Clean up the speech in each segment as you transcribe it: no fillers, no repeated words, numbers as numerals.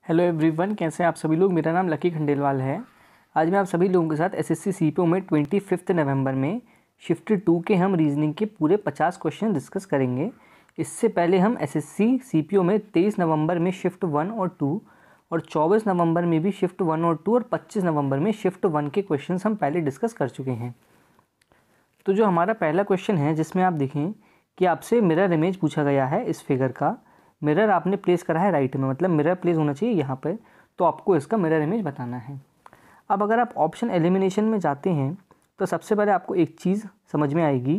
Hello everyone, कैसे हैं आप सभी लोग। मेरा नाम लकी खंडेलवाल है। आज मैं आप सभी लोगों के साथ एसएससी सीपीओ में 25 नवंबर में शिफ्ट 2 के हम रीजनिंग के पूरे 50 क्वेश्चन डिस्कस करेंगे। इससे पहले हम एसएससी सीपीओ में 23 नवंबर में शिफ्ट 1 और 2 और 24 नवंबर में भी शिफ्ट 1 और 2 और 25 नवंबर में शिफ्ट 1 के क्वेश्चन हम पहले डिस्कस कर चुके हैं। तो जो हमारा पहला क्वेश्चन है, जिसमें आप देखें कि आपसे मिरर इमेज पूछा गया है। इस फिगर का मिरर आपने प्लेस करा है राइट में, मतलब मिरर प्लेस होना चाहिए यहाँ पर, तो आपको इसका मिरर इमेज बताना है। अब अगर आप ऑप्शन एलिमिनेशन में जाते हैं तो सबसे पहले आपको एक चीज़ समझ में आएगी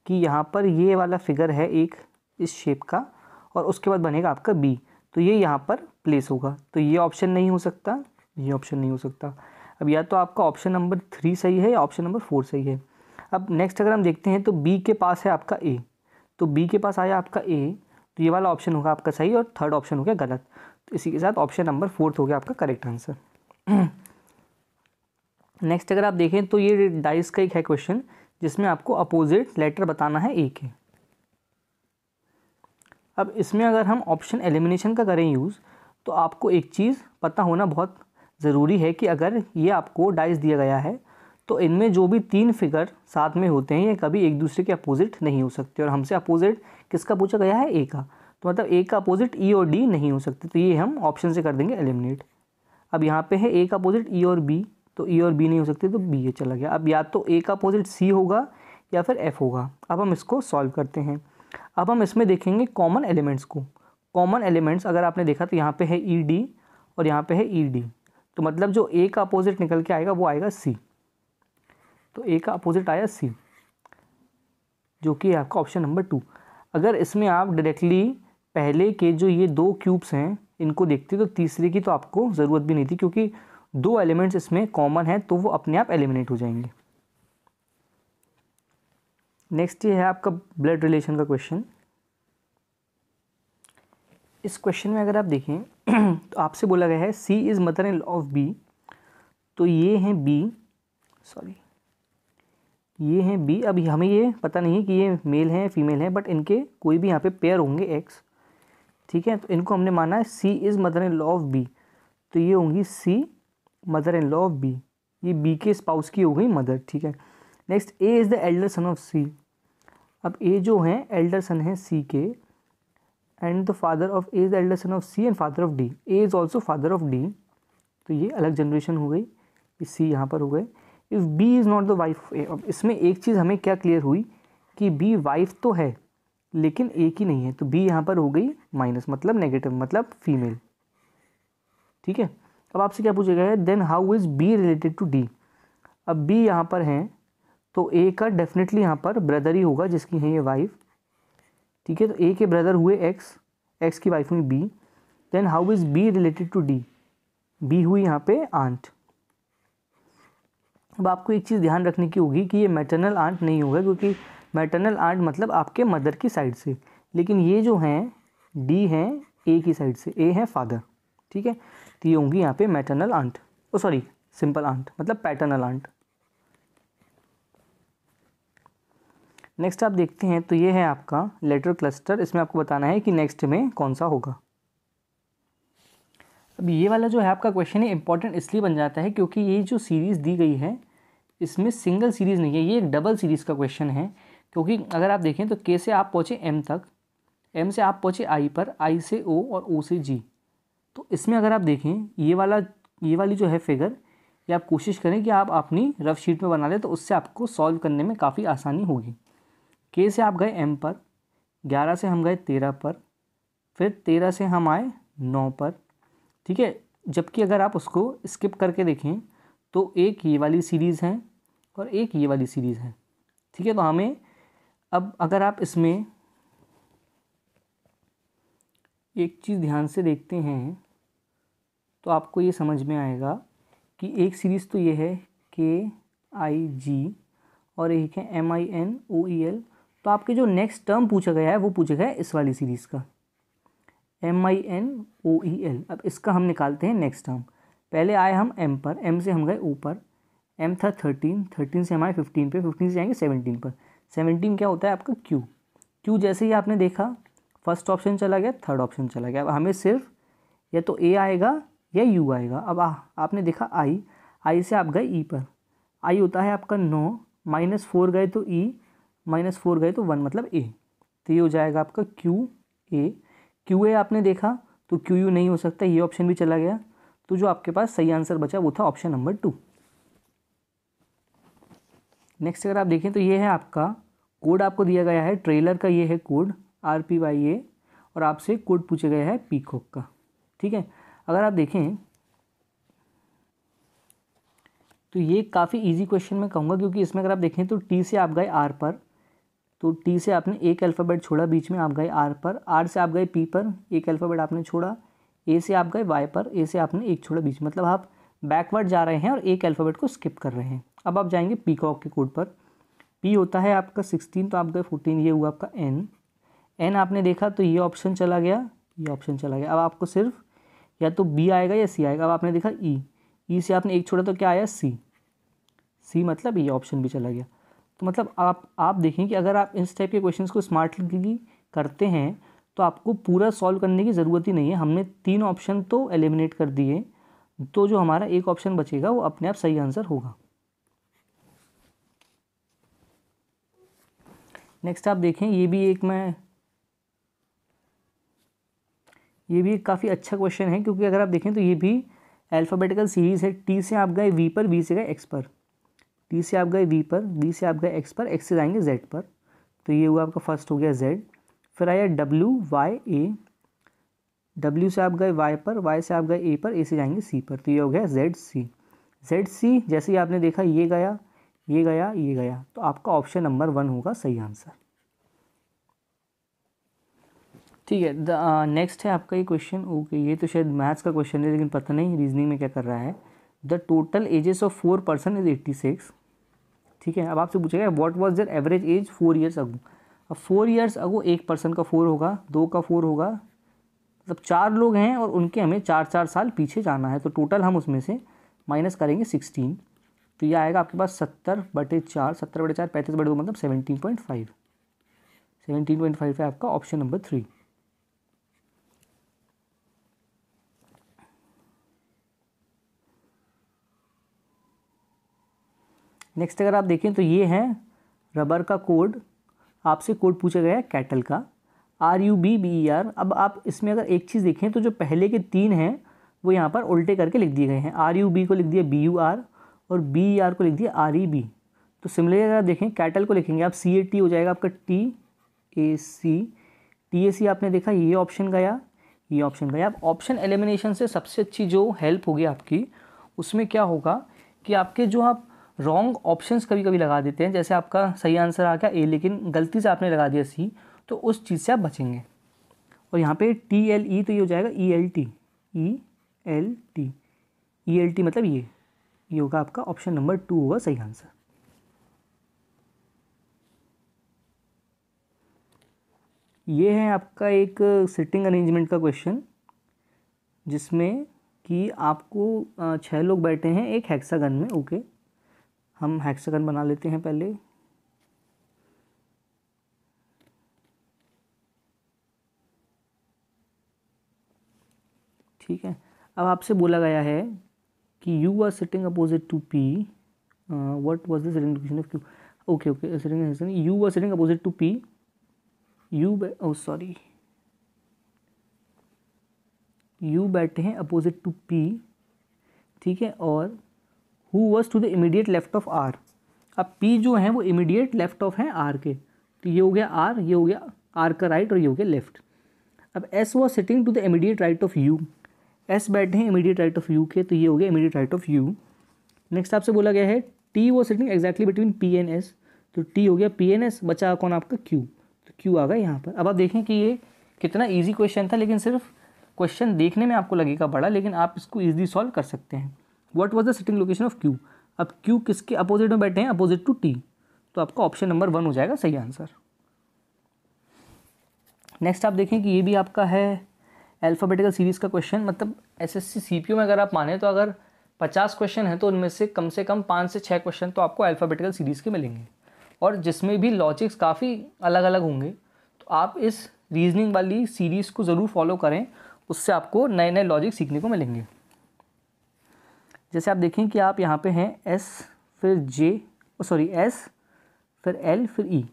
कि यहाँ पर ये वाला फिगर है एक इस शेप का, और उसके बाद बनेगा आपका बी, तो ये यहाँ पर प्लेस होगा। तो ये ऑप्शन नहीं हो सकता, ये ऑप्शन नहीं हो सकता। अब या तो आपका ऑप्शन नंबर 3 सही है या ऑप्शन नंबर 4 सही है। अब नेक्स्ट अगर हम देखते हैं तो बी के पास है आपका ए, तो बी के पास आया आपका ए, तो ये वाला ऑप्शन होगा आपका सही और थर्ड ऑप्शन हो गया गलत। तो इसी के साथ ऑप्शन नंबर 4 हो गया आपका करेक्ट आंसर। नेक्स्ट अगर आप देखें तो ये डाइस का एक है क्वेश्चन, जिसमें आपको अपोजिट लेटर बताना है ए के। अब इसमें अगर हम ऑप्शन एलिमिनेशन का करें यूज़, तो आपको एक चीज़ पता होना बहुत ज़रूरी है कि अगर ये आपको डाइस दिया गया है तो इनमें जो भी 3 फिगर साथ में होते हैं ये कभी एक दूसरे के अपोजिट नहीं हो सकते। और हमसे अपोजिट किसका पूछा गया है, ए का, तो मतलब ए का अपोजिट ई और डी नहीं हो सकते, तो ये हम ऑप्शन से कर देंगे एलिमिनेट। अब यहाँ पे है ए का अपोजिट ई और बी, तो ई और बी नहीं हो सकते, तो बी ये चला गया। अब या तो ए का अपोजिट सी होगा या फिर एफ होगा। अब हम इसको सॉल्व करते हैं। अब हम इसमें देखेंगे कॉमन एलिमेंट्स को। कॉमन एलिमेंट्स अगर आपने देखा तो यहाँ पे है ई डी और यहाँ पे है ई डी, तो मतलब जो ए का अपोजिट निकल के आएगा वो आएगा सी। तो ए का अपोजिट आया सी, जो कि आपका ऑप्शन नंबर 2। अगर इसमें आप डायरेक्टली पहले के जो ये 2 क्यूब्स हैं इनको देखते तो तीसरे की तो आपको ज़रूरत भी नहीं थी, क्योंकि 2 एलिमेंट्स इसमें कॉमन है तो वो अपने आप एलिमिनेट हो जाएंगे। नेक्स्ट ये है आपका ब्लड रिलेशन का क्वेश्चन। इस क्वेश्चन में अगर आप देखें तो आपसे बोला गया है C is mother in law of B, तो ये हैं बी, सॉरी ये हैं बी। अब हमें ये पता नहीं है कि ये मेल है फीमेल है, बट इनके कोई भी यहाँ पे पेयर होंगे एक्स, ठीक है। तो इनको हमने माना है C is mother in law of B, तो ये होंगी C mother in law of B, ये बी के स्पाउस की हो गई मदर, ठीक है। Next A is the elder son of C. अब ए जो है एल्डर सन है सी के, and the father of A is the elder son of C and father of D. A is also father of D, तो ये अलग generation हो गई, ये सी यहाँ पर हो गए। If B is not the wife of A, अब इसमें एक चीज़ हमें क्या क्लियर हुई कि बी वाइफ तो है लेकिन ए की नहीं है, तो बी यहाँ पर हो गई माइनस, मतलब नेगेटिव, मतलब फीमेल, ठीक है। अब आपसे क्या पूछा गया है, then how is B related to D. अब बी यहाँ पर हैं तो ए का डेफिनेटली यहाँ पर ब्रदर ही होगा जिसकी है ये वाइफ, ठीक है। तो ए के ब्रदर हुए एक्स, एक्स की वाइफ हुई B. Then how is B related to D, B हुई यहाँ पे आंट। अब आपको एक चीज़ ध्यान रखने की होगी कि ये मैटरनल आंट नहीं होगा, क्योंकि मैटरनल आंट मतलब आपके मदर की साइड से, लेकिन ये जो हैं डी हैं ए की साइड से, ए है फादर, ठीक है। तो ये होंगी यहाँ पे मैटरनल आंट, ओ सॉरी सिंपल आंट, मतलब पैटर्नल आंट। नेक्स्ट आप देखते हैं तो ये है आपका लेटर क्लस्टर। इसमें आपको बताना है कि नेक्स्ट में कौन सा होगा। अब ये वाला जो है आपका क्वेश्चन है इंपॉर्टेंट इसलिए बन जाता है क्योंकि ये जो सीरीज़ दी गई है इसमें सिंगल सीरीज़ नहीं है, ये एक डबल सीरीज़ का क्वेश्चन है। क्योंकि अगर आप देखें तो के से आप पहुँचे एम तक, एम से आप पहुँचे आई पर, आई से ओ और ओ से जी। तो इसमें अगर आप देखें ये वाली जो है फिगर, ये आप कोशिश करें कि आप अपनी रफ शीट में बना लें, तो उससे आपको सॉल्व करने में काफ़ी आसानी होगी। के से आप गए एम पर, 11 से हम गए 13 पर, फिर 13 से हम आए 9 पर, ठीक है। जबकि अगर आप उसको स्किप करके देखें तो एक ये वाली सीरीज़ है और एक ये वाली सीरीज़ है, ठीक है। तो हमें अब अगर आप इसमें एक चीज़ ध्यान से देखते हैं तो आपको ये समझ में आएगा कि एक सीरीज़ तो ये है के आई जी और एक है M I N O E L. तो आपके जो नेक्स्ट टर्म पूछा गया है वो पूछा गया है इस वाली सीरीज़ का, M I N O E L. अब इसका हम निकालते हैं नेक्स्ट टर्म। पहले आए हम एम पर, एम से हम गए ऊपर, एम था 13, 13 से हम आए 15 पे, 15 से आएंगे 17 पर। 17 क्या होता है आपका क्यू, क्यू जैसे ही आपने देखा फर्स्ट ऑप्शन चला गया, थर्ड ऑप्शन चला गया। अब हमें सिर्फ या तो ए आएगा या यू आएगा। अब आपने देखा आई से आप गए ई पर, आई होता है आपका 9, -4 गए तो ई, -4 गए तो 1 मतलब ए। तो ये हो जाएगा आपका क्यू ए आपने देखा तो क्यू यू नहीं हो सकता, ये ऑप्शन भी चला गया। तो जो आपके पास सही आंसर बचा वो था ऑप्शन नंबर 2। नेक्स्ट अगर आप देखें तो ये है आपका कोड आपको दिया गया है ट्रेलर का, ये है कोड RPYA और आपसे कोड पूछा गया है पीकॉक का। ठीक है, अगर आप देखें तो ये काफ़ी इजी क्वेश्चन मैं कहूँगा, क्योंकि इसमें अगर आप देखें तो टी से आप गए आर पर, तो टी से आपने एक अल्फ़ाबेट छोड़ा, बीच में आप गए आर पर, आर से आप गए पी पर, एक अल्फ़ाबेट आपने छोड़ा, ए से आप गए वाई पर, ए से आपने एक छोड़ा बीच, मतलब आप बैकवर्ड जा रहे हैं और एक अल्फ़ाबेट को स्किप कर रहे हैं। अब आप जाएंगे पीकॉक के कोड पर, पी होता है आपका 16 तो आप गए 14, ये हुआ आपका एन आपने देखा तो ये ऑप्शन चला गया, ये ऑप्शन चला गया। अब आपको सिर्फ या तो बी आएगा या सी आएगा। अब आपने देखा ई से आपने एक छोड़ा तो क्या आया सी, मतलब ये ऑप्शन भी चला गया। तो मतलब आप देखें कि अगर आप इस टाइप के क्वेश्चंस को स्मार्टली करते हैं तो आपको पूरा सॉल्व करने की ज़रूरत ही नहीं है। हमने 3 ऑप्शन तो एलिमिनेट कर दिए, तो जो हमारा एक ऑप्शन बचेगा वो अपने आप सही आंसर होगा। नेक्स्ट आप देखें, ये भी एक काफ़ी अच्छा क्वेश्चन है, क्योंकि अगर आप देखें तो ये भी अल्फ़ाबेटिकल सीरीज़ है। टी से आप गए वी पर, वी से गए एक्स पर, टी से आप गए वी पर, वी से आप गए एक्स पर, एक्स से जाएंगे जेड पर, तो ये हुआ आपका फर्स्ट हो गया जेड। फिर आया डब्ल्यू वाई ए, डब्ल्यू से आप गए वाई पर, वाई से आप गए ए पर, ए से जाएंगे सी पर, तो ये हो गया जेड सी। जैसे ही आपने देखा ये गया, ये गया, ये गया, तो आपका ऑप्शन नंबर 1 होगा सही आंसर। ठीक है, नेक्स्ट है आपका ये क्वेश्चन। ओके, ये तो शायद मैथ्स का क्वेश्चन है, लेकिन पता नहीं रीजनिंग में क्या कर रहा है। The total ages of 4 person is 86। ठीक है, अब आपसे पूछेगा what was their average age 4 years ago. अब 4 ईयर्स अगो एक पर्सन का 4 होगा, 2 का 4 होगा, मतलब 4 लोग हैं और उनके हमें 4-4 साल पीछे जाना है, तो टोटल हम उसमें से माइनस करेंगे 16, तो ये आएगा आपके पास 70/4, 70/4 35/2 मतलब 17.5। 17.5 है आपका ऑप्शन नंबर 3। नेक्स्ट अगर आप देखें तो ये है रबर का कोड, आपसे कोड पूछा गया है कैटल का RUBBER। अब आप इसमें अगर एक चीज़ देखें तो जो पहले के 3 हैं वो यहाँ पर उल्टे करके लिख दिए गए हैं। RUB को लिख दिया BUR और BER को लिख दिया REB। तो सिमिलरली अगर आप देखें कैटल को लिखेंगे आप CAT हो जाएगा आपका TAC आपने देखा ये ऑप्शन गया, ये ऑप्शन गया। अब ऑप्शन एलिमिनेशन से सबसे अच्छी जो हेल्प होगी आपकी, उसमें क्या होगा कि आपके जो आप रॉन्ग ऑप्शंस कभी कभी लगा देते हैं, जैसे आपका सही आंसर आ गया ए लेकिन गलती से आपने लगा दिया सी, तो उस चीज़ से आप बचेंगे। और यहाँ पे TLE तो ये हो जाएगा ELT मतलब ये होगा आपका ऑप्शन नंबर 2 होगा सही आंसर। ये है आपका एक सिटिंग अरेंजमेंट का क्वेश्चन, जिसमें कि आपको 6 लोग बैठे हैं एक हेक्सागन में। ओके, हम हेक्सागन बना लेते हैं पहले। ठीक है, अब आपसे बोला गया है कि you are sitting opposite to P, what was the sitting location of Q. Okay sitting you are sitting opposite to P, you बैठे हैं अपोजिट टू पी। ठीक है, और who was to the immediate left of R. अब P जो है वो immediate left of हैं आर के, तो ये हो गया आर, ये हो गया आर का राइट और ये हो गया लेफ्ट। अब S was sitting to the immediate right of you, S बैठे हैं इमीडिएट राइट ऑफ यू के, तो ये हो गया immediate right of you. Next आपसे बोला गया है T was sitting exactly between P and S, तो टी हो गया पी एंड एस, बचा कौन आपका क्यू, तो क्यू आ गया यहाँ पर। अब आप देखें कि ये कितना ईजी क्वेश्चन था, लेकिन सिर्फ क्वेश्चन देखने में आपको लगेगा बड़ा, लेकिन आप इसको ईजिली सॉल्व कर सकते हैं। What was the sitting location of Q, अब क्यू किसके अपोजिट में बैठे हैं, अपोजिट टू टी, तो आपका ऑप्शन नंबर 1 हो जाएगा सही आंसर। नेक्स्ट आप देखें कि ये भी आपका है अल्फ़ाबेटिकल सीरीज़ का क्वेश्चन, मतलब SSC CPO में अगर आप माने तो अगर 50 क्वेश्चन हैं तो उनमें से कम 5 से 6 क्वेश्चन तो आपको अल्फ़ाबेटिकल सीरीज़ के मिलेंगे, और जिसमें भी लॉजिक्स काफ़ी अलग अलग होंगे। तो आप इस रीजनिंग वाली सीरीज़ को ज़रूर फॉलो करें उससे आपको नए नए लॉजिक सीखने को मिलेंगे। जैसे आप देखें कि आप यहाँ पे हैं एस फिर जे, सॉरी एस फिर एल फिर ई।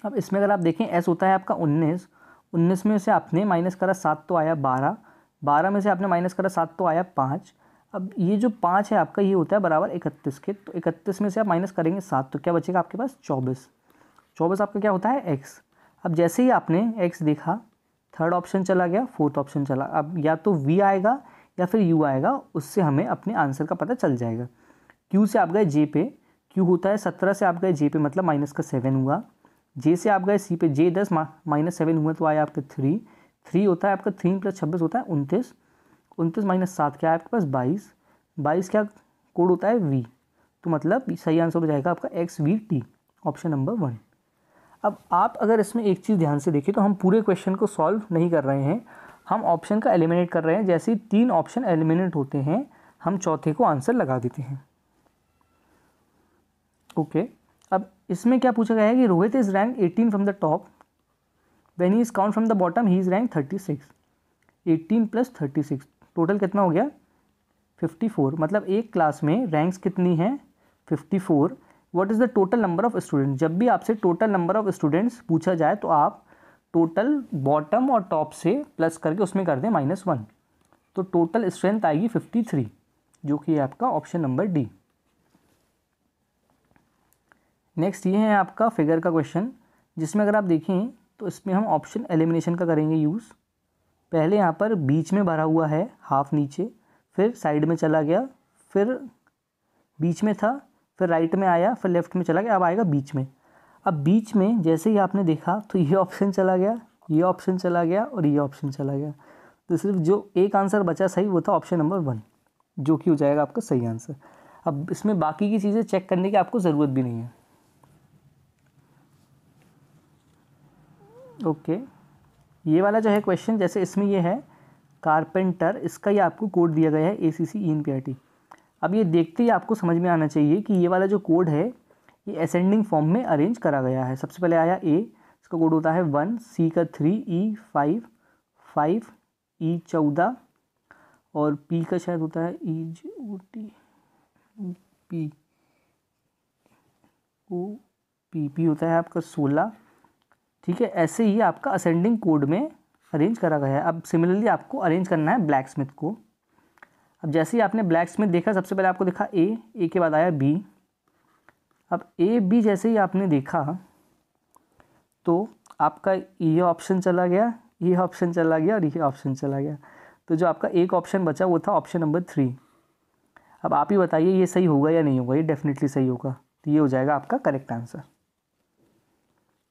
अब इसमें अगर आप देखें एस होता है आपका 19, 19 में से आपने माइनस करा 7 तो आया 12, 12 में से आपने माइनस करा 7 तो आया 5। अब ये जो 5 है आपका ये होता है बराबर 31 के, तो 31 में से आप माइनस करेंगे 7 तो क्या बचेगा आपके पास 24। 24 आपका क्या होता है एक्स। अब जैसे ही आपने एक्स देखा, थर्ड ऑप्शन चला गया, फोर्थ ऑप्शन चला। अब या तो वी आएगा या फिर यू आएगा, उससे हमें अपने आंसर का पता चल जाएगा। क्यू से आप गए जे पे, क्यू होता है 17 से आप गए जे पे मतलब माइनस का 7 हुआ। जे से आप गए सी पे, जे 10 माइनस 7 हुआ तो आया आपका 3। 3 होता है आपका 3 प्लस 26 होता है 29। 29 माइनस 7 क्या है आपके पास 22। 22 क्या कोड होता है वी, तो मतलब सही आंसर हो जाएगा आपका x we T, option number 1। अब आप अगर इसमें एक चीज़ ध्यान से देखिए तो हम पूरे क्वेश्चन को सॉल्व नहीं कर रहे हैं, हम ऑप्शन का एलिमिनेट कर रहे हैं। जैसे ही 3 ऑप्शन एलिमिनेट होते हैं हम चौथे को आंसर लगा देते हैं। ओके अब इसमें क्या पूछा गया है कि Rohit is rank 18 from the top, when he is count from the bottom he is rank 36। 18 plus 36 total कितना हो गया 54। मतलब एक क्लास में रैंक्स कितनी हैं 54। What is the total number of students, जब भी आपसे टोटल नंबर ऑफ स्टूडेंट्स पूछा जाए तो आप टोटल बॉटम और टॉप से प्लस करके उसमें कर दें -1, तो टोटल स्ट्रेंथ आएगी 53, जो कि है आपका ऑप्शन नंबर डी। नेक्स्ट ये है आपका फिगर का क्वेश्चन, जिसमें अगर आप देखें तो इसमें हम ऑप्शन एलिमिनेशन का करेंगे यूज़। पहले यहाँ पर बीच में भरा हुआ है हाफ नीचे, फिर साइड में चला गया, फिर बीच में था, फिर राइट में आया, फिर लेफ्ट में चला गया, अब आएगा बीच में। अब बीच में जैसे ही आपने देखा तो ये ऑप्शन चला गया, ये ऑप्शन चला गया और ये ऑप्शन चला गया, तो सिर्फ जो एक आंसर बचा सही वो था ऑप्शन नंबर 1, जो कि हो जाएगा आपका सही आंसर। अब इसमें बाकी की चीज़ें चेक करने की आपको ज़रूरत भी नहीं है। ओके ये वाला जो है क्वेश्चन, जैसे इसमें ये है कारपेंटर, इसका ये आपको कोड दिया गया है ACC ENPRT। अब ये देखते ही आपको समझ में आना चाहिए कि ये वाला जो कोड है ये असेंडिंग फॉर्म में अरेंज करा गया है। सबसे पहले आया ए, इसका कोड होता है 1, सी का 3, ई 5, 5 ई 14 और पी का शायद होता है EJOT पी ओ पी होता है आपका 16। ठीक है, ऐसे ही आपका असेंडिंग कोड में अरेंज करा गया है। अब सिमिलरली आपको अरेंज करना है ब्लैक स्मिथ को। अब जैसे ही आपने ब्लैक स्मिथ देखा, सबसे पहले आपको देखा ए के बाद आया बी। अब ए बी जैसे ही आपने देखा तो आपका ये ऑप्शन चला गया, ये ऑप्शन चला गया और ये ऑप्शन चला गया, तो जो आपका एक ऑप्शन बचा वो था ऑप्शन नंबर 3। अब आप ही बताइए ये सही होगा या नहीं होगा। ये डेफिनेटली सही होगा, तो ये हो जाएगा आपका करेक्ट आंसर।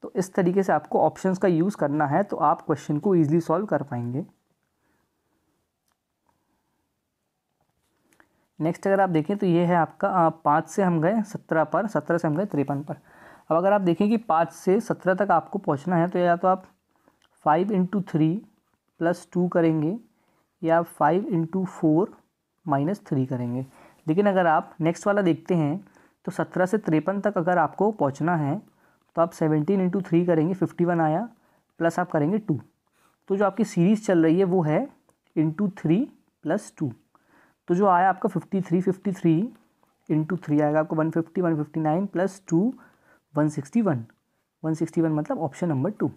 तो इस तरीके से आपको ऑप्शंस का यूज़ करना है तो आप क्वेश्चन को ईजिली सॉल्व कर पाएंगे। नेक्स्ट अगर आप देखें तो ये है आपका 5 से हम गए 17 पर, 17 से हम गए 53 पर। अब अगर आप देखें कि 5 से 17 तक आपको पहुंचना है तो या तो आप 5 × 3 + 2 करेंगे या 5 × 4 - 3 करेंगे। लेकिन अगर आप नेक्स्ट वाला देखते हैं तो 17 से 53 तक अगर आपको पहुंचना है तो आप 17 × 3 करेंगे, 51 आया, प्लस आप करेंगे 2। तो जो आपकी सीरीज़ चल रही है वो है × 3 + 2, तो जो आया आपका 53 × 3 आएगा आपको 150, 159 + 2 161, 161 मतलब ऑप्शन नंबर 2।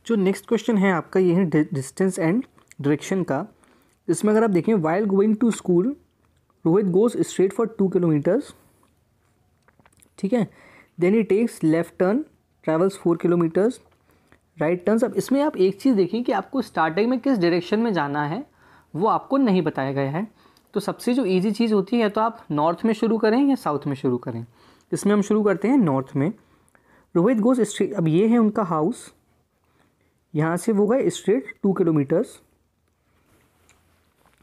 जो नेक्स्ट क्वेश्चन है आपका ये है डिस्टेंस एंड डायरेक्शन का। इसमें अगर आप देखें while going to school Rohit goes straight for 2 kilometres, ठीक है, then he takes left turn travels 4 kilometres right turns. अब इसमें आप एक चीज़ देखें कि आपको स्टार्टिंग में किस डायरेक्शन में जाना है वो आपको नहीं बताया गया है। तो सबसे जो इजी चीज़ होती है तो आप नॉर्थ में शुरू करें या साउथ में शुरू करें। इसमें हम शुरू करते हैं नॉर्थ में। रोहित गोज स्ट्रेट, अब ये है उनका हाउस, यहाँ से वो गए straight 2 kilometres,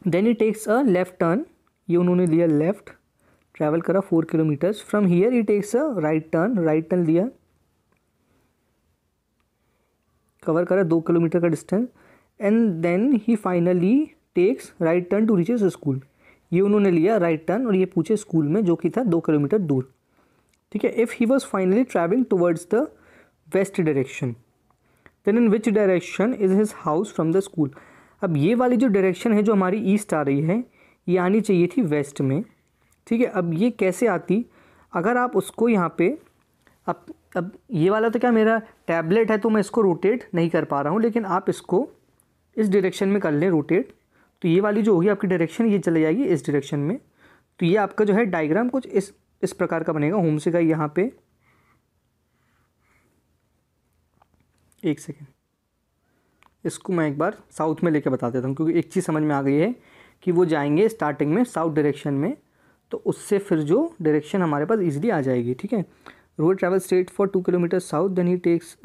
then he takes a left turn, ये उन्होंने लिया लेफ्ट, ट्रैवल करा 4 kilometres, from here he takes a right turn लिया, कवर करा 2 किलोमीटर का distance, and then he finally takes right turn to reaches school. ये उन्होंने लिया राइट टर्न और ये पूछे स्कूल में, जो कि था 2 किलोमीटर दूर। ठीक है, if he was finally travelling towards the west direction then in which direction is his house from the school. अब ये वाली जो डायरेक्शन है जो हमारी ईस्ट आ रही है, ये आनी चाहिए थी वेस्ट में। ठीक है, अब ये कैसे आती, अगर आप उसको यहाँ पे अब ये वाला तो क्या मेरा टैबलेट है तो मैं इसको रोटेट नहीं कर पा रहा हूँ, लेकिन आप इसको इस डायरेक्शन में कर लें रोटेट, तो ये वाली जो होगी आपकी डायरेक्शन, ये चले जाएगी इस डायरेक्शन में। तो ये आपका जो है डायग्राम कुछ इस प्रकार का बनेगा। होम से का यहाँ पे, एक सेकेंड, इसको मैं एक बार साउथ में लेके बता देता हूँ, क्योंकि एक चीज़ समझ में आ गई है कि वो जाएंगे स्टार्टिंग में साउथ डायरेक्शन में, तो उससे फिर जो डायरेक्शन हमारे पास ईजिली आ जाएगी। ठीक है, road travel straight for 2 kilometre south, then he takes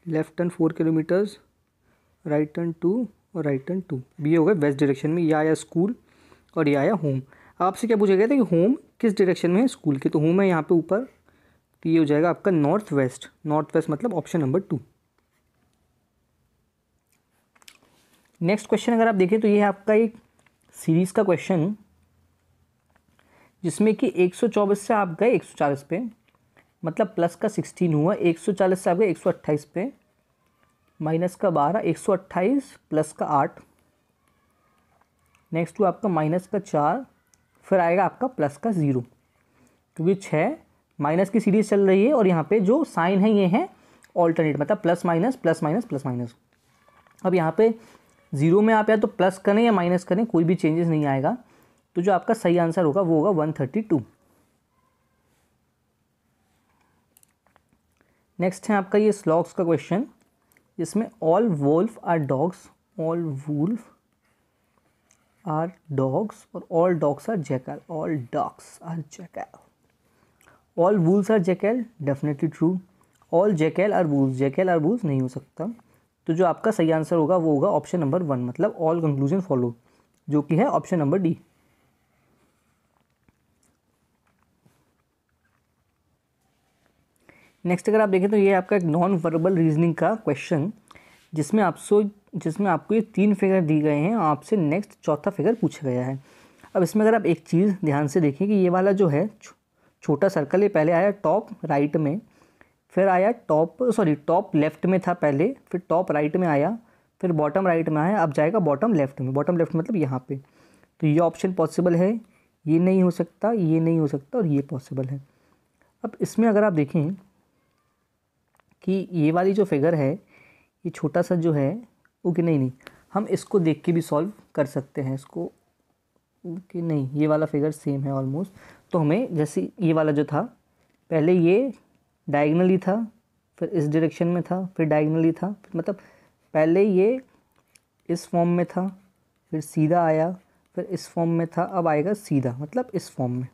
left turn 4 kilometres, right turn 2 और राइट टर्न 2। ये हो गया वेस्ट डायरेक्शन में, ये आया स्कूल और ये आया होम। आपसे क्या पूछा गया था कि होम किस डायरेक्शन में है स्कूल के, तो होम है यहाँ पे ऊपर, तो ये हो जाएगा आपका नॉर्थ वेस्ट। नॉर्थ वेस्ट मतलब ऑप्शन नंबर 2। नेक्स्ट क्वेश्चन अगर आप देखें तो ये है आपका एक सीरीज़ का क्वेश्चन, जिसमें कि 124 से आप गए 140 पे, मतलब प्लस का 16 हुआ, 140 से आप गए 128 पे, माइनस का 12, 128 प्लस का 8, नेक्स्ट टू आपका माइनस का 4, फिर आएगा आपका प्लस का 0, क्योंकि 6 माइनस की सीरीज़ चल रही है और यहाँ पे जो साइन है ये है ऑल्टरनेट, मतलब plus minus plus minus plus minus. अब यहाँ पे 0 में आप या तो प्लस करें या माइनस करें, कोई भी चेंजेस नहीं आएगा, तो जो आपका सही आंसर होगा वो होगा 132। नेक्स्ट है आपका ये स्लॉग्स का क्वेश्चन, जिसमें all wolf are dogs, all wolf are dogs और all dogs are jackal, all dogs are jackal, all wolves are jackal, definitely true, all jackal are wolves, jackal are wolves नहीं हो सकता, तो जो आपका सही आंसर होगा वो होगा ऑप्शन नंबर 1, मतलब ऑल कंक्लूजन फॉलो, जो कि है ऑप्शन नंबर डी। नेक्स्ट अगर आप देखें तो ये आपका एक नॉन वर्बल रीजनिंग का क्वेश्चन, जिसमें आपको ये 3 फिगर दी गए हैं, आपसे नेक्स्ट चौथा फिगर पूछा गया है। अब इसमें अगर आप एक चीज़ ध्यान से देखें कि ये वाला जो है छोटा सर्कल, ये पहले आया टॉप राइट में, फिर आया टॉप लेफ्ट में था पहले, फिर टॉप राइट में आया, फिर बॉटम राइट में आया, अब जाएगा बॉटम लेफ्ट में। बॉटम लेफ्ट मतलब यहाँ पे, तो ये ऑप्शन पॉसिबल है, ये नहीं हो सकता, ये नहीं हो सकता और ये पॉसिबल है। अब इसमें अगर आप देखें कि ये वाली जो फिगर है, ये छोटा सा जो है, ओके नहीं, हम इसको देख के भी सॉल्व कर सकते हैं इसको, ओके नहीं, ये वाला फिगर सेम है ऑलमोस्ट। तो हमें जैसे ये वाला जो था, पहले ये डायगनली था, फिर इस डायरेक्शन में था, फिर डायगनली था, मतलब पहले ये इस फॉर्म में था, फिर सीधा आया, फिर इस फॉर्म में था, अब आएगा सीधा, मतलब इस फॉर्म में।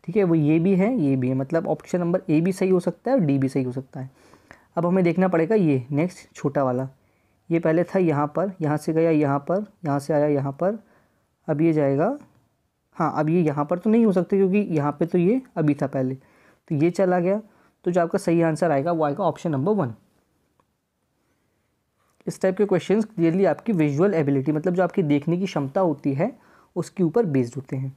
ठीक है, वो ये भी है, ये भी है, मतलब ऑप्शन नंबर ए भी सही हो सकता है और डी भी सही हो सकता है। अब हमें देखना पड़ेगा ये नेक्स्ट छोटा वाला, ये पहले था यहाँ पर, यहाँ से गया यहाँ पर, यहाँ से आया यहाँ पर, अब ये जाएगा, हाँ अब ये यहाँ पर तो नहीं हो सकता क्योंकि यहाँ पे तो ये अभी था पहले, तो ये चला गया, तो जो आपका सही आंसर आएगा वो आएगा ऑप्शन नंबर 1। इस टाइप के क्वेश्चंस क्लियरली आपकी विजुअल एबिलिटी, मतलब जो आपकी देखने की क्षमता होती है उसके ऊपर बेस्ड होते हैं।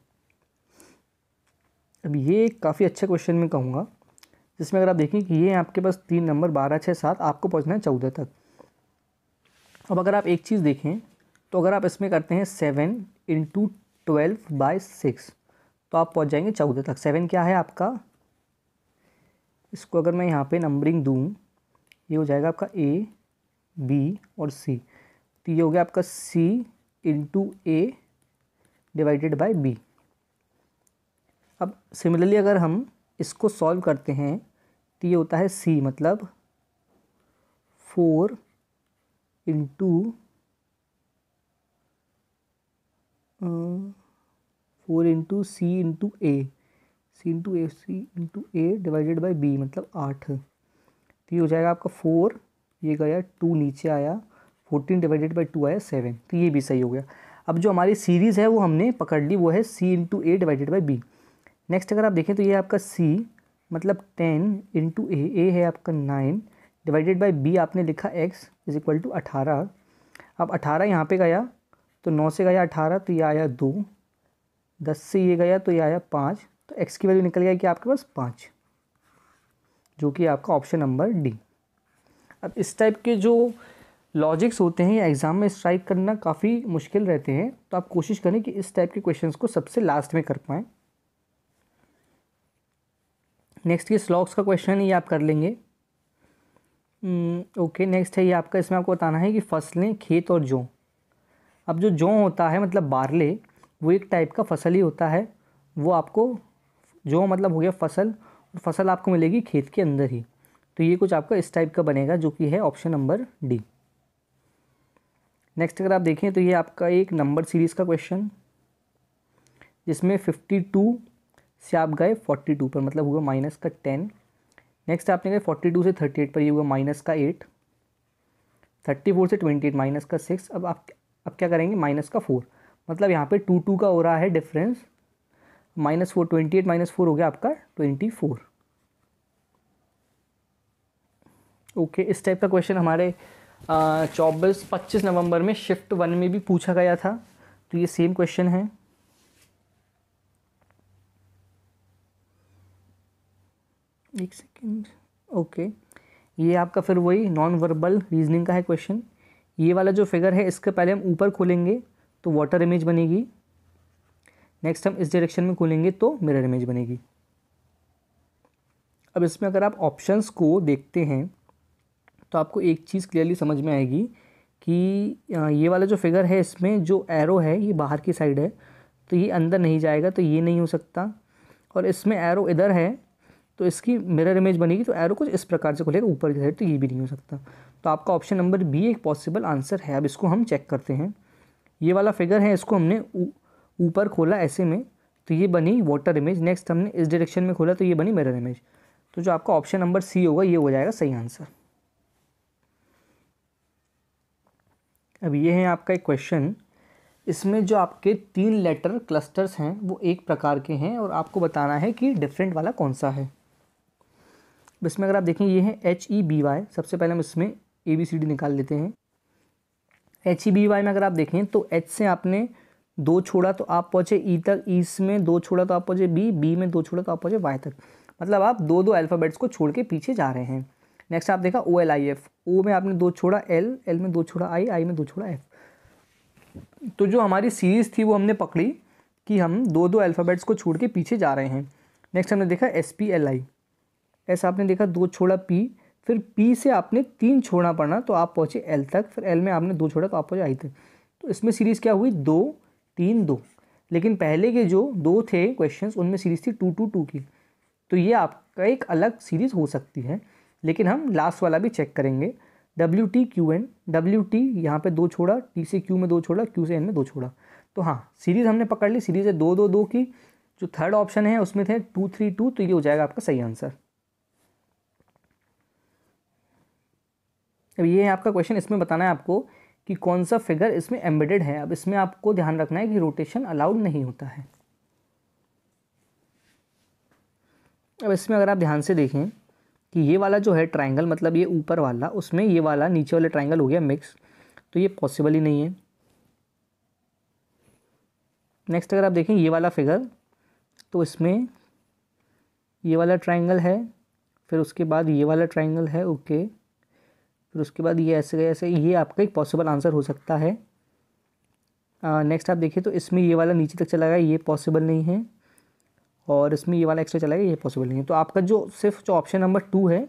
अब ये काफ़ी अच्छा क्वेश्चन मैं कहूँगा, जिसमें अगर आप देखें कि ये आपके पास 3 नंबर 12, 6, 7, आपको पहुँचना है 14 तक। अब अगर आप एक चीज़ देखें तो अगर आप इसमें करते हैं 7 × 12/6, तो आप पहुँच जाएंगे 14 तक। 7 क्या है आपका, इसको अगर मैं यहाँ पे नंबरिंग दूँ, ये हो जाएगा आपका A, B और C, तो ये हो गया आपका C × A / B। अब सिमिलरली अगर हम इसको सॉल्व करते हैं तो ये होता है C, मतलब 4 × 4 × C × A, C × A / B, मतलब 8, तो ये हो जाएगा आपका 4, ये गया 2 नीचे आया, 14 / 2 आया 7, तो ये भी सही हो गया। अब जो हमारी सीरीज़ है वो हमने पकड़ ली, वो है C × A / B। नेक्स्ट अगर आप देखें तो ये आपका C मतलब 10 × A है आपका 9 / B आपने लिखा X = 18। अब 18 यहाँ पे गया तो 9 से गया 18 तो ये आया 2, 10 से ये गया तो ये आया 5, तो x की वैल्यू निकल गया कि आपके पास 5, जो कि आपका ऑप्शन नंबर डी। अब इस टाइप के जो लॉजिक्स होते हैं ये एग्ज़ाम में स्ट्राइक करना काफ़ी मुश्किल रहते हैं, तो आप कोशिश करें कि इस टाइप के क्वेश्चंस को सबसे लास्ट में कर पाएँ। नेक्स्ट ये स्लॉग्स का क्वेश्चन है, ये आप कर लेंगे। ओके, नेक्स्ट है ये आपका, इसमें आपको बताना है कि फसलें, खेत और जौ। अब जो जौ होता है मतलब बारले, वो एक टाइप का फसल ही होता है। वो आपको, जौ मतलब हो गया फसल, और फसल आपको मिलेगी खेत के अंदर ही। तो ये कुछ आपका इस टाइप का बनेगा, जो कि है ऑप्शन नंबर डी। नेक्स्ट अगर आप देखें तो ये आपका एक नंबर सीरीज़ का क्वेश्चन, जिसमें 52 से आप गए 42 पर, मतलब हुआ माइनस का 10। नेक्स्ट आपने गए 42 से 38 पर, ये हुआ माइनस का 8। 34 से 28 माइनस का 6। अब क्या करेंगे, माइनस का 4, मतलब यहाँ पे 2 का हो रहा है डिफरेंस। -4, 28 -4 हो गया आपका 24। ओके, इस टाइप का क्वेश्चन हमारे 24-25 नवंबर में शिफ्ट 1 में भी पूछा गया था, तो ये सेम क्वेश्चन है। एक सेकेंड। ओके, ये आपका फिर वही नॉन वर्बल रीजनिंग का है क्वेश्चन। ये वाला जो फिगर है इसके पहले हम ऊपर खोलेंगे तो वाटर इमेज बनेगी, नेक्स्ट हम इस डायरेक्शन में खोलेंगे तो मिरर इमेज बनेगी। अब इसमें अगर आप ऑप्शंस को देखते हैं तो आपको एक चीज़ क्लियरली समझ में आएगी कि ये वाला जो फिगर है इसमें जो एरो है ये बाहर की साइड है, तो ये अंदर नहीं जाएगा, तो ये नहीं हो सकता। और इसमें एरो इधर है तो इसकी मिरर इमेज बनेगी, तो एरो कुछ इस प्रकार से खुलेगा ऊपर की साइड, तो ये भी नहीं हो सकता। तो आपका ऑप्शन नंबर बी एक पॉसिबल आंसर है। अब इसको हम चेक करते हैं। ये वाला फिगर है, इसको हमने ऊपर खोला ऐसे में, तो ये बनी वाटर इमेज। नेक्स्ट हमने इस डायरेक्शन में खोला तो ये बनी मिरर इमेज। तो जो आपका ऑप्शन नंबर सी होगा ये हो जाएगा सही आंसर। अब ये है आपका एक क्वेश्चन, इसमें जो आपके 3 लेटर क्लस्टर्स हैं वो एक प्रकार के हैं और आपको बताना है कि डिफरेंट वाला कौन सा है। इसमें अगर आप देखें ये है HEBY। सबसे पहले हम इसमें ABCD निकाल लेते हैं। HEBY में अगर आप देखें तो H से आपने 2 छोड़ा तो आप पहुँचे E तक, E में 2 छोड़ा तो आप पहुँचे B में 2 छोड़ा तो आप पहुँचे Y तक, मतलब आप 2 अल्फ़ाबेट्स को छोड़ के पीछे जा रहे हैं। नेक्स्ट आप देखा OLIF, O में आपने 2 छोड़ा L में 2 छोड़ा I में 2 छोड़ा F। तो जो हमारी सीरीज़ थी वो हमने पकड़ी कि हम 2 अल्फ़ाबेट्स को छोड़ के पीछे जा रहे हैं। नेक्स्ट हमने देखा SPLI, S आपने देखा 2 छोड़ा P, फिर P से आपने 3 छोड़ना पड़ा तो आप पहुँचे L तक, फिर L में आपने 2 छोड़ा तो आप पहुँचे I तक। तो इसमें सीरीज़ क्या हुई, 2 3 2। लेकिन पहले के जो 2 थे क्वेश्चंस उनमें सीरीज़ थी 2 2 2 की, तो ये आपका एक अलग सीरीज़ हो सकती है। लेकिन हम लास्ट वाला भी चेक करेंगे, WTQN। WT यहाँ पे 2 छोड़ा, T से Q में 2 छोड़ा, Q से N में 2 छोड़ा। तो हाँ, सीरीज़ हमने पकड़ ली, सीरीज़ है 2 2 2 की। जो थर्ड ऑप्शन है उसमें थे 2 3 2, तो ये हो जाएगा आपका सही आंसर। अब ये है आपका क्वेश्चन, इसमें बताना है आपको कि कौन सा फिगर इसमें एम्बेडेड है। अब इसमें आपको ध्यान रखना है कि रोटेशन अलाउड नहीं होता है। अब इसमें अगर आप ध्यान से देखें कि ये वाला जो है ट्रायंगल, मतलब ये ऊपर वाला, उसमें ये वाला नीचे वाला ट्रायंगल हो गया मिक्स, तो ये पॉसिबल ही नहीं है। नेक्स्ट अगर आप देखें ये वाला फिगर, तो इसमें ये वाला ट्रायंगल है, फिर उसके बाद ये वाला ट्रायंगल है, ओके, फिर उसके बाद ये ऐसे ऐसे, ये आपका एक पॉसिबल आंसर हो सकता है। नेक्स्ट आप देखिए तो इसमें ये वाला नीचे तक चला गया, ये पॉसिबल नहीं है, और इसमें ये वाला एक्स्ट्रा चला गया, ये पॉसिबल नहीं है। तो आपका जो सिर्फ जो ऑप्शन नंबर 2 है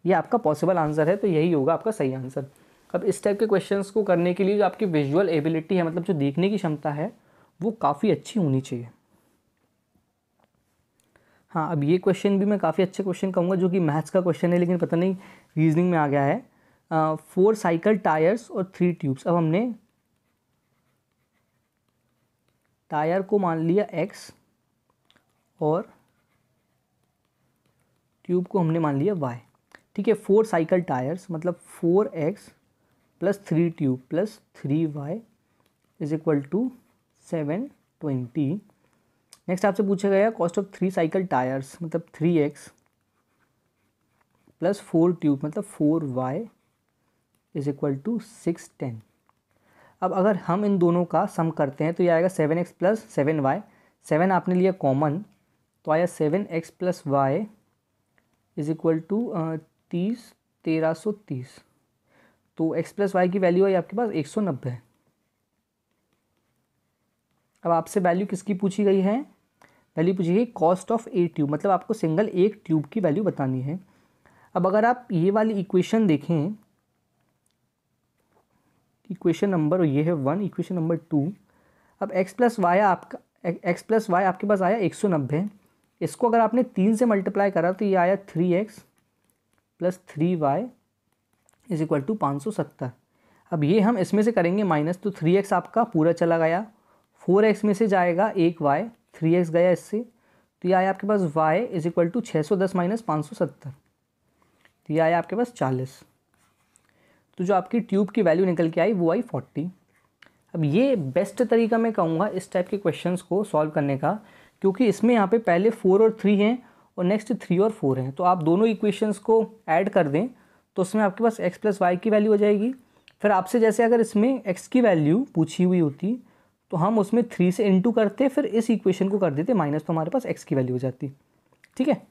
ये आपका पॉसिबल आंसर है, तो यही होगा आपका सही आंसर। अब इस टाइप के क्वेश्चंस को करने के लिए जो आपकी विजुअल एबिलिटी है, मतलब जो देखने की क्षमता है, वो काफ़ी अच्छी होनी चाहिए। हाँ, अब ये क्वेश्चन भी मैं काफ़ी अच्छे क्वेश्चन कहूँगा, जो कि मैथ्स का क्वेश्चन है लेकिन पता नहीं रीजनिंग में आ गया है। 4 साइकिल टायर्स और 3 ट्यूब्स। अब हमने टायर को मान लिया x और ट्यूब को हमने मान लिया y, ठीक है। 4 साइकिल टायर्स मतलब 4x + 3 ट्यूब + 3y = 720। नेक्स्ट आपसे पूछा गया कॉस्ट ऑफ 3 साइकिल टायर्स, मतलब 3x + 4 ट्यूब मतलब 4y = 610। अब अगर हम इन दोनों का सम करते हैं तो ये आएगा 7x प्लस 7y, 7 आपने लिया कॉमन तो आया 7x plus Y is equal to 1330। तो x प्लस वाई की वैल्यू आई आपके पास 190। अब आपसे वैल्यू किसकी पूछी गई है? वैल्यू पूछी गई कॉस्ट ऑफ ए ट्यूब, मतलब आपको सिंगल एक ट्यूब की वैल्यू बतानी है। अब अगर आप ये वाली इक्वेशन देखें, इक्वेशन नंबर ये है 1, इक्वेशन नंबर 2। अब x प्लस वाई आपके पास आया 190। इसको अगर आपने 3 से मल्टीप्लाई करा तो ये आया 3x plus 3y is equal to 570। अब ये हम इसमें से करेंगे माइनस, तो 3x आपका पूरा चला गया, 4x में से जाएगा एक y, 3x गया इससे, तो ये आया आपके पास y is equal to 610 minus 570, तो ये आया आपके पास 40। तो जो आपकी ट्यूब की वैल्यू निकल के आई वो आई 40। अब ये बेस्ट तरीका मैं कहूँगा इस टाइप के क्वेश्चंस को सॉल्व करने का, क्योंकि इसमें यहाँ पे पहले 4 और 3 हैं और नेक्स्ट 3 और 4 हैं, तो आप दोनों इक्वेशंस को ऐड कर दें तो उसमें आपके पास x प्लस वाई की वैल्यू हो जाएगी। फिर आपसे जैसे अगर इसमें x की वैल्यू पूछी हुई होती तो हम उसमें 3 से इंटू करते, फिर इस इक्वेशन को कर देते माइनस, तो हमारे पास x की वैल्यू हो जाती। ठीक है,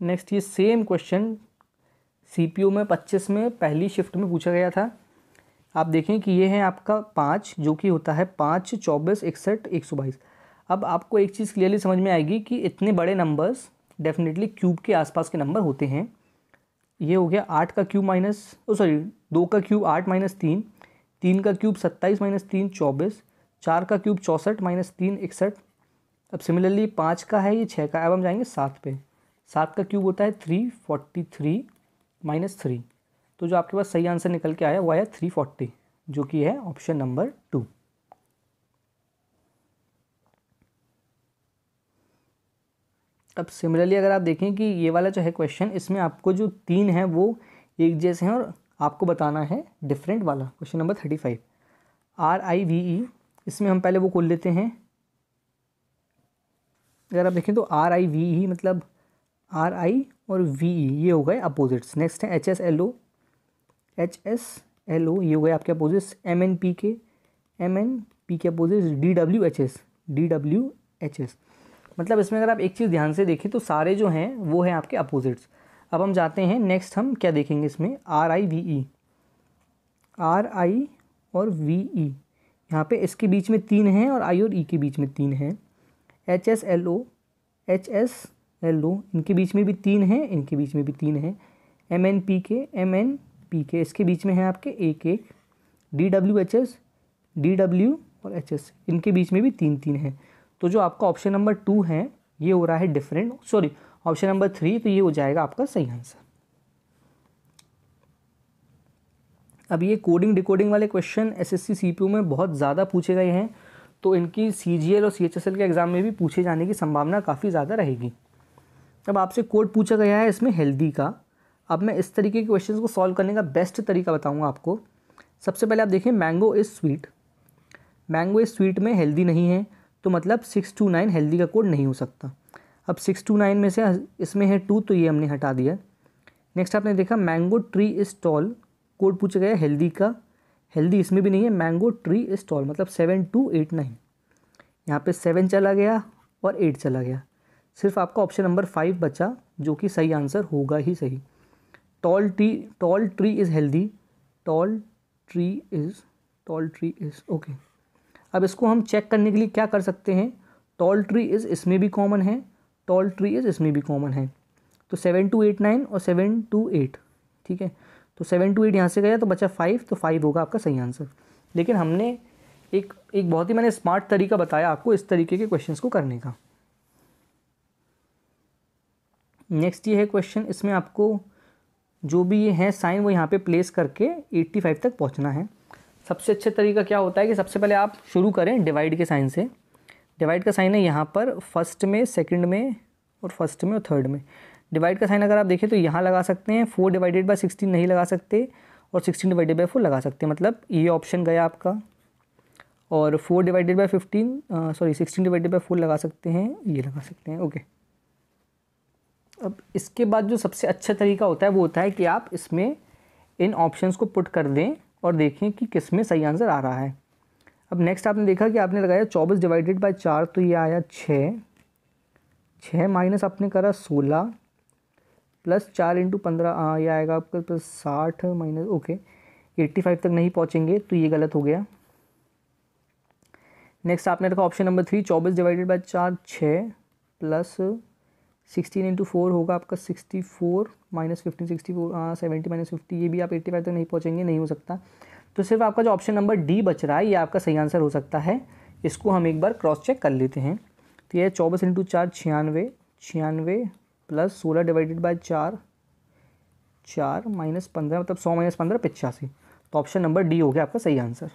नेक्स्ट ये सेम क्वेश्चन CPU में 25 में पहली शिफ्ट में पूछा गया था। आप देखें कि ये है आपका 5, जो कि होता है 5, 24, 61, 122। अब आपको एक चीज़ क्लियरली समझ में आएगी कि इतने बड़े नंबर्स डेफिनेटली क्यूब के आसपास के नंबर होते हैं। ये हो गया 8 का क्यूब माइनस 2 का क्यूब 8 माइनस 3, 3 का क्यूब 27 माइनस 3 24, 4 का क्यूब 64 माइनस 3 61। अब सिमिलरली 5 का है ये 6 का। अब हम जाएंगे 7 पे, 7 का क्यूब होता है 343 माइनस 3, तो जो आपके पास सही आंसर निकल के आया वो आया 340, जो कि है ऑप्शन नंबर 2। अब सिमिलरली अगर आप देखें कि ये वाला जो है क्वेश्चन, इसमें आपको जो 3 हैं वो एक जैसे हैं और आपको बताना है डिफरेंट वाला। क्वेश्चन नंबर 35 RIVE, इसमें हम पहले वो खोल लेते हैं। अगर आप देखें तो RIVE मतलब RI और VE ये हो गए अपोजिट्स। नेक्स्ट है HSLO ये हो गए आपके अपोजिट्स। MNP के अपोजिट्स DWHS। मतलब इसमें अगर आप एक चीज़ ध्यान से देखें तो सारे जो हैं वो हैं आपके अपोजिट्स। अब हम जाते हैं नेक्स्ट, हम क्या देखेंगे इसमें RI और VE, यहाँ पे इसके बीच में 3 हैं और I और E के बीच में 3 हैं। HSLO इनके बीच में भी 3 हैं, इनके बीच में भी 3 हैं। MNP इसके बीच में है आपके एक। DWHS और HS इनके बीच में भी 3 हैं। तो जो आपका ऑप्शन नंबर 2 है ये हो रहा है डिफरेंट, ऑप्शन नंबर 3, तो ये हो जाएगा आपका सही आंसर। अब ये कोडिंग डिकोडिंग वाले क्वेश्चन SSC CPU में बहुत ज़्यादा पूछे गए हैं, तो इनकी CGL और CHSL के एग्ज़ाम में भी पूछे जाने की संभावना काफ़ी ज़्यादा रहेगी। अब आपसे कोड पूछा गया है इसमें हेल्दी का। अब मैं इस तरीके के क्वेश्चंस को सॉल्व करने का बेस्ट तरीका बताऊंगा आपको। सबसे पहले आप देखें मैंगो इज़ स्वीट में हेल्दी नहीं है, तो मतलब 629 हेल्दी का कोड नहीं हो सकता। अब 629 में से इसमें है 2, तो ये हमने हटा दिया। नेक्स्ट आपने देखा mango tree is tall, code पूछा गया हेल्दी का, हेल्दी इसमें भी नहीं है। मैंगो ट्री इज़ टॉल मतलब 7289, यहाँ पे 7 चला गया और 8 चला गया। सिर्फ आपका ऑप्शन नंबर 5 बचा, जो कि सही आंसर होगा ही सही। Tall tree is healthy, tall tree is okay. अब इसको हम चेक करने के लिए क्या कर सकते हैं, टॉल ट्री इज़ इसमें भी कॉमन है, टॉल ट्री इज़ इसमें भी कॉमन है, तो 7289 और 728, ठीक है। तो 728 यहाँ से गया तो बचा 5, तो 5 होगा आपका सही आंसर। लेकिन हमने एक बहुत ही मैंने स्मार्ट तरीका बताया आपको इस तरीके के क्वेश्चंस को करने का। नेक्स्ट ये है क्वेश्चन, इसमें आपको जो भी ये है साइन वो यहाँ पे प्लेस करके 85 तक पहुँचना है। सबसे अच्छा तरीका क्या होता है कि सबसे पहले आप शुरू करें डिवाइड के साइन से। डिवाइड का साइन है यहाँ पर फर्स्ट में, सेकंड में और फर्स्ट में और थर्ड में। डिवाइड का साइन अगर आप देखें तो यहाँ लगा सकते हैं, 4 डिवाइडेड बाय 16 नहीं लगा सकते और 16 डिवाइडेड बाय 4 लगा सकते हैं, मतलब ये ऑप्शन गया आपका। और 4 डिवाइडेड बाय 16 डिवाइडेड बाय 4 लगा सकते हैं, ये लगा सकते हैं, ओके। अब इसके बाद जो सबसे अच्छा तरीका होता है वो होता है कि आप इसमें इन ऑप्शंस को पुट कर दें और देखें कि किस में सही आंसर आ रहा है। अब नेक्स्ट आपने देखा कि आपने लगाया 24 डिवाइडेड बाय 4, तो ये आया 6, 6 माइनस आपने करा 16 प्लस 4 इंटू 15, ये आएगा आपका प्लस 60 माइनस, ओके 85 तक नहीं पहुँचेंगे, तो ये गलत हो गया। नेक्स्ट आपने रखा option number 3, 24 divided by 4 6 plus 16 into 4 होगा आपका 64 माइनस 15 64 70 माइनस 50, ये भी आप 85 तक नहीं पहुँचेंगे, नहीं हो सकता। तो सिर्फ आपका जो ऑप्शन नंबर डी बच रहा है ये आपका सही आंसर हो सकता है। इसको हम एक बार क्रॉस चेक कर लेते हैं। तो ये 24 into 4 96, 96 plus 16 divided by 4 4 minus 15 मतलब 100 माइनस 15 85। तो ऑप्शन नंबर डी हो गया आपका सही आंसर।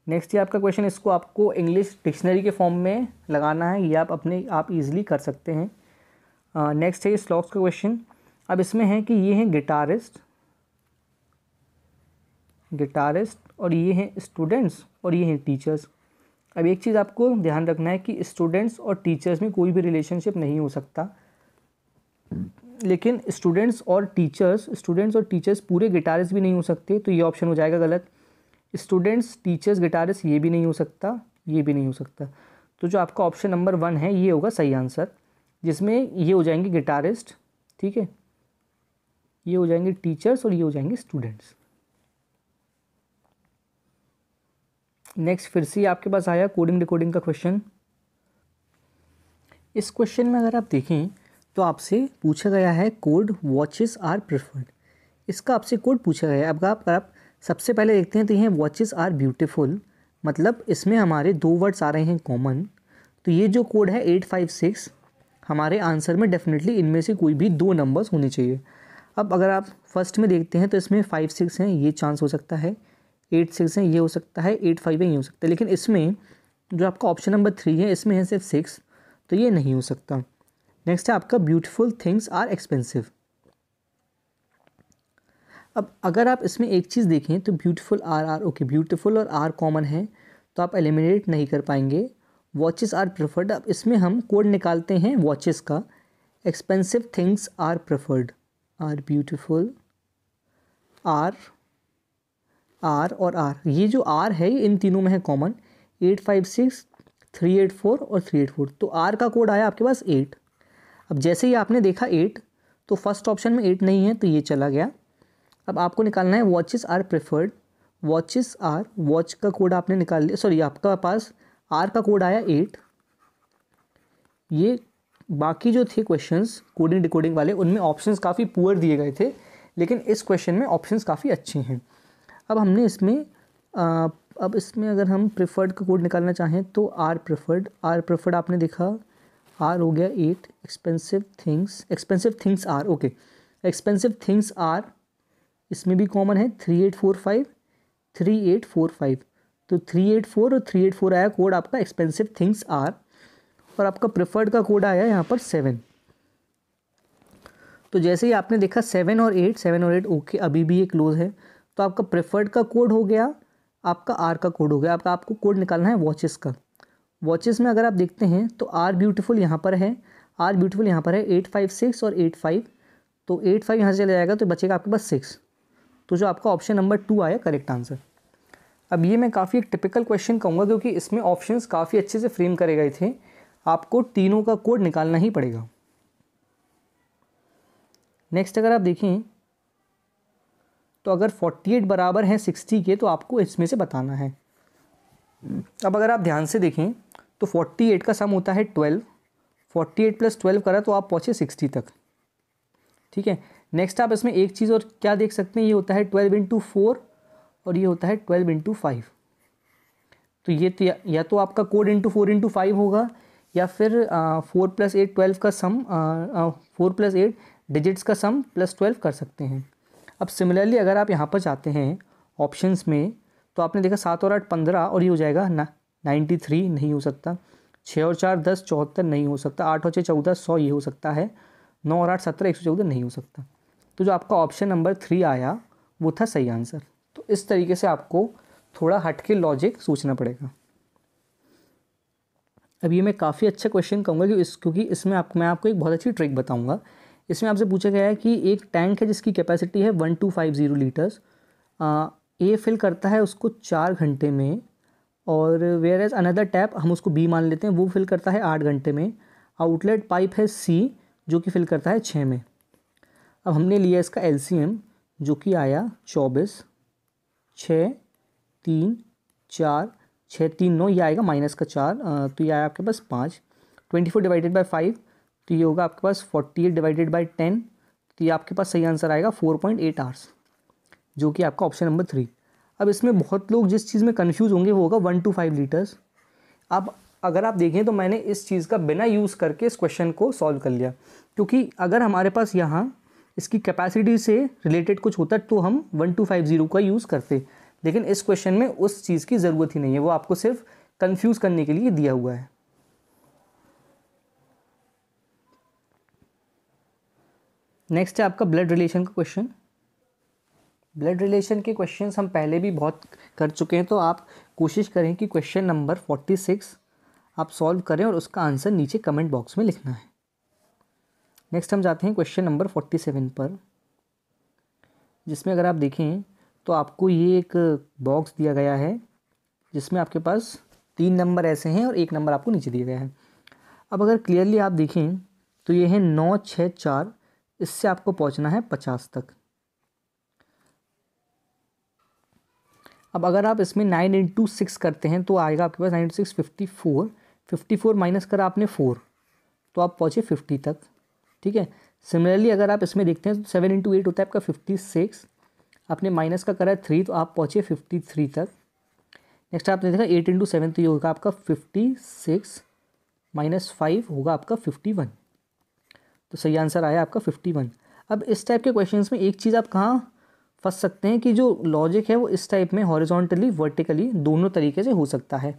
नेक्स्ट ये आपका क्वेश्चन, इसको आपको इंग्लिश डिक्शनरी के फॉर्म में लगाना है, ये आप इजीली कर सकते हैं। नेक्स्ट है स्लॉक्स का क्वेश्चन। अब इसमें है कि ये हैं गिटारिस्ट और ये हैं स्टूडेंट्स और ये हैं टीचर्स। अब एक चीज़ आपको ध्यान रखना है कि स्टूडेंट्स और टीचर्स में कोई भी रिलेशनशिप नहीं हो सकता, लेकिन स्टूडेंट्स और टीचर्स पूरे गिटारिस्ट भी नहीं हो सकते, तो ये ऑप्शन हो जाएगा गलत। स्टूडेंट्स टीचर्स गिटारिस्ट ये भी नहीं हो सकता, ये भी नहीं हो सकता। तो जो आपका ऑप्शन नंबर 1 है ये होगा सही आंसर, जिसमें ये हो जाएंगे गिटारिस्ट, ठीक है, ये हो जाएंगे टीचर्स और ये हो जाएंगे स्टूडेंट्स। नेक्स्ट फिर से आपके पास आया कोडिंग डिकोडिंग का क्वेश्चन। इस क्वेश्चन में अगर आप देखें तो आपसे पूछा गया है कोड वॉचेस आर प्रेफर्ड, इसका आपसे कोड पूछा गया है। अब आप सबसे पहले देखते हैं तो ये वॉचेस आर ब्यूटीफुल, मतलब इसमें हमारे 2 वर्ड्स आ रहे हैं कॉमन, तो ये जो कोड है 856, हमारे आंसर में डेफिनेटली इनमें से कोई भी 2 नंबर्स होने चाहिए। अब अगर आप फर्स्ट में देखते हैं तो इसमें 56 हैं, ये चांस हो सकता है, 86 हैं, ये हो सकता है, 85 है, ये हो सकता है, लेकिन इसमें जो आपका ऑप्शन नंबर 3 है इसमें है सिर्फ 6, तो ये नहीं हो सकता। नेक्स्ट है आपका ब्यूटीफुल थिंग्स आर एक्सपेंसिव। अब अगर आप इसमें एक चीज़ देखें तो ब्यूटीफुल आर ओके, ब्यूटीफुल और आर कॉमन है तो आप एलिमिनेट नहीं कर पाएंगे। वॉचेस आर प्रेफर्ड, अब इसमें हम कोड निकालते हैं वॉचेस का, expensive things are preferred, are beautiful, are और आर, ये जो आर है इन तीनों में है कॉमन, 856 384 और 384, तो आर का कोड आया आपके पास 8। अब जैसे ही आपने देखा 8 तो फर्स्ट ऑप्शन में 8 नहीं है तो ये चला गया। अब आपको निकालना है watches are preferred, watches are, watch का कोड आपने निकाल लिया, सॉरी आपका पास आर का कोड आया 8। ये बाकी जो थे क्वेश्चंस कोडिंग डिकोडिंग वाले उनमें ऑप्शंस काफ़ी पुअर दिए गए थे, लेकिन इस क्वेश्चन में ऑप्शंस काफ़ी अच्छे हैं। अब हमने इसमें अब इसमें अगर हम प्रेफर्ड का कोड निकालना चाहें तो आर प्रेफर्ड आपने देखा आर हो गया 8, expensive things are, okay expensive things are, इसमें भी कॉमन है 3845, तो 384 और 384 आया कोड आपका एक्सपेंसिव थिंग्स आर, और आपका प्रेफर्ड का कोड आया यहाँ पर 7। तो जैसे ही आपने देखा 7 और 8 ओके, अभी भी ये क्लोज है, तो आपका प्रेफर्ड का कोड हो गया, आपका आर का कोड हो गया। आपको कोड निकालना है वॉचेस का। वॉचेस में अगर आप देखते हैं तो आर ब्यूटीफुल यहाँ पर है, 856 और 85, तो 85 यहाँ से चला जाएगा तो बचेगा आपके पास 6, तो जो आपका ऑप्शन नंबर 2 आया करेक्ट आंसर। अब ये मैं काफ़ी एक टिपिकल क्वेश्चन कहूँगा क्योंकि इसमें ऑप्शंस काफ़ी अच्छे से फ्रेम करे गए थे, आपको तीनों का कोड निकालना ही पड़ेगा। नेक्स्ट अगर आप देखें तो अगर 48 बराबर है 60 के तो आपको इसमें से बताना है। अब अगर आप ध्यान से देखें तो 48 का सम होता है 12, 48 प्लस 12 करा तो आप पहुँचे 60 तक, ठीक है। नेक्स्ट आप इसमें एक चीज़ और क्या देख सकते हैं, ये होता है 12 इंटू 4 और ये होता है 12 इंटू 5, तो ये या तो आपका कोड इंटू 4 इंटू 5 होगा या फिर 4 प्लस 8 12 का सम, 4 प्लस 8 डिजिट्स का सम प्लस 12 कर सकते हैं। अब सिमिलरली अगर आप यहाँ पर जाते हैं ऑप्शंस में तो आपने देखा 7 और 8 15 और ये हो जाएगा 93, नहीं हो सकता। 6 और 4 10 74 नहीं हो सकता। 8 और 6 14 100 ये हो सकता है। 9 और 8 17 114 नहीं हो सकता। तो जो आपका ऑप्शन नंबर 3 आया वो था सही आंसर। तो इस तरीके से आपको थोड़ा हटके लॉजिक सोचना पड़ेगा। अब ये मैं काफ़ी अच्छा क्वेश्चन कहूँगा क्योंकि इसमें मैं आपको एक बहुत अच्छी ट्रिक बताऊँगा। इसमें आपसे पूछा गया है कि एक टैंक है जिसकी कैपेसिटी है 1250 लीटर्स, ए फिल करता है उसको 4 घंटे में, और वेयर एज अनदर टैप, हम उसको बी मान लेते हैं, वो फिल करता है 8 घंटे में। आउटलेट पाइप है सी जो कि फिल करता है 6 में। अब हमने लिया इसका एलसीएम जो कि आया 24, 6, 3, 4, 6, 3, 9, ये आएगा माइनस का 4, तो ये आया आपके पास 5। 24 डिवाइडेड बाई 5 तो ये होगा आपके पास 48 डिवाइडेड बाई 10, तो ये आपके पास सही आंसर आएगा 4.8 आवर्स, जो कि आपका ऑप्शन नंबर 3। अब इसमें बहुत लोग जिस चीज़ में कन्फ्यूज़ होंगे वो होगा 1 to 5 लीटर्स। अब अगर आप देखें तो मैंने इस चीज़ का बिना यूज़ करके इस क्वेश्चन को सॉल्व कर लिया, क्योंकि अगर हमारे पास यहाँ इसकी कैपेसिटी से रिलेटेड कुछ होता तो हम 1250 का यूज़ करते, लेकिन इस क्वेश्चन में उस चीज़ की ज़रूरत ही नहीं है, वो आपको सिर्फ कंफ्यूज करने के लिए दिया हुआ है। नेक्स्ट है आपका ब्लड रिलेशन का क्वेश्चन। ब्लड रिलेशन के क्वेश्चंस हम पहले भी बहुत कर चुके हैं, तो आप कोशिश करें कि क्वेश्चन नंबर 46 आप सॉल्व करें और उसका आंसर नीचे कमेंट बॉक्स में लिखना है। नेक्स्ट हम जाते हैं क्वेश्चन नंबर 47 पर, जिसमें अगर आप देखें तो आपको ये एक बॉक्स दिया गया है जिसमें आपके पास 3 नंबर ऐसे हैं और 1 नंबर आपको नीचे दिया गया है। अब अगर क्लियरली आप देखें तो ये है 9, 6, 4, इससे आपको पहुंचना है 50 तक। अब अगर आप इसमें 9 into 6 करते हैं तो आएगा आपके पास 9 into 6 54, 54 माइनस करा आपने 4 तो आप पहुँचे 50 तक। ठीक है, सिमिलरली अगर आप इसमें देखते हैं तो 7 into 8 होता है आपका 56, आपने माइनस का करा 3 तो आप पहुँचे 53 तक। नेक्स्ट आपने देखा 8 into 7 तो ये होगा आपका 56 माइनस 5 होगा आपका 51, तो सही आंसर आया आपका 51। अब इस टाइप के क्वेश्चंस में एक चीज़ आप कहाँ फंस सकते हैं कि जो लॉजिक है वो इस टाइप में हॉरिजॉन्टली वर्टिकली दोनों तरीके से हो सकता है।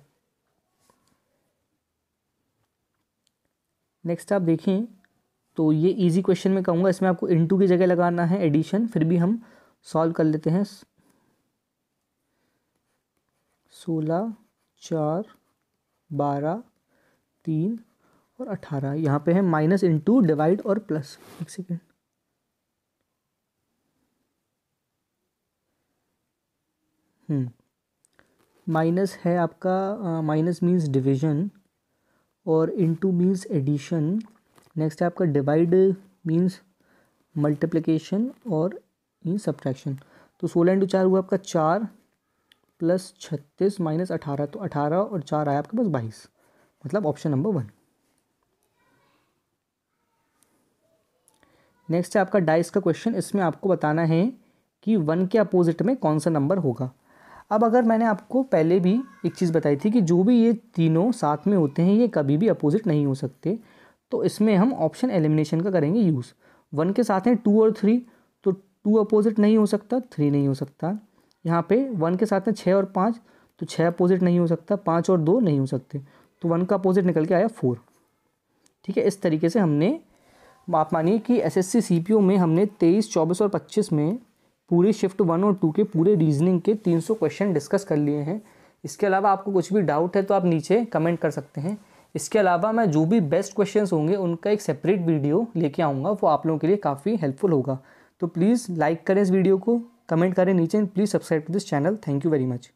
नेक्स्ट आप देखें तो ये इजी क्वेश्चन में कहूँगा, इसमें आपको इनटू की जगह लगाना है एडिशन, फिर भी हम सॉल्व कर लेते हैं। 16, 4, 12, 3 और 18, यहाँ पे है माइनस इंटू डिवाइड और प्लस। एक सेकेंड, माइनस है आपका, माइनस मीन्स डिवीजन और इनटू मीन्स एडिशन। नेक्स्ट है आपका डिवाइड मीन्स मल्टीप्लिकेशन और मीन्स सब्ट्रैक्शन। तो 16 into 4 हुआ आपका 4 प्लस 36 माइनस 18, तो 18 और 4 आया आपके पास 22, मतलब ऑप्शन नंबर 1। नेक्स्ट है आपका डाइस का क्वेश्चन, इसमें आपको बताना है कि 1 के अपोजिट में कौन सा नंबर होगा। अब अगर मैंने आपको पहले भी एक चीज़ बताई थी कि जो भी ये तीनों साथ में होते हैं ये कभी भी अपोजिट नहीं हो सकते, तो इसमें हम ऑप्शन एलिमिनेशन का करेंगे यूज़। 1 के साथ हैं 2 और 3, तो 2 अपोजिट नहीं हो सकता, 3 नहीं हो सकता। यहाँ पे 1 के साथ हैं 6 और 5, तो 6 अपोजिट नहीं हो सकता, 5 और 2 नहीं हो सकते, तो 1 का अपोजिट निकल के आया 4। ठीक है, इस तरीके से हमने, आप मानिए कि एसएससी सीपीओ में हमने 23, 24 और 25 में पूरे शिफ्ट 1 और 2 के पूरे रीजनिंग के 300 क्वेश्चन डिस्कस कर लिए हैं। इसके अलावा आपको कुछ भी डाउट है तो आप नीचे कमेंट कर सकते हैं। इसके अलावा मैं जो भी बेस्ट क्वेश्चंस होंगे उनका एक सेपरेट वीडियो लेके आऊँगा, वो आप लोगों के लिए काफ़ी हेल्पफुल होगा। तो प्लीज़ लाइक करें इस वीडियो को, कमेंट करें नीचे, and please subscribe to this channel. Thank you very much.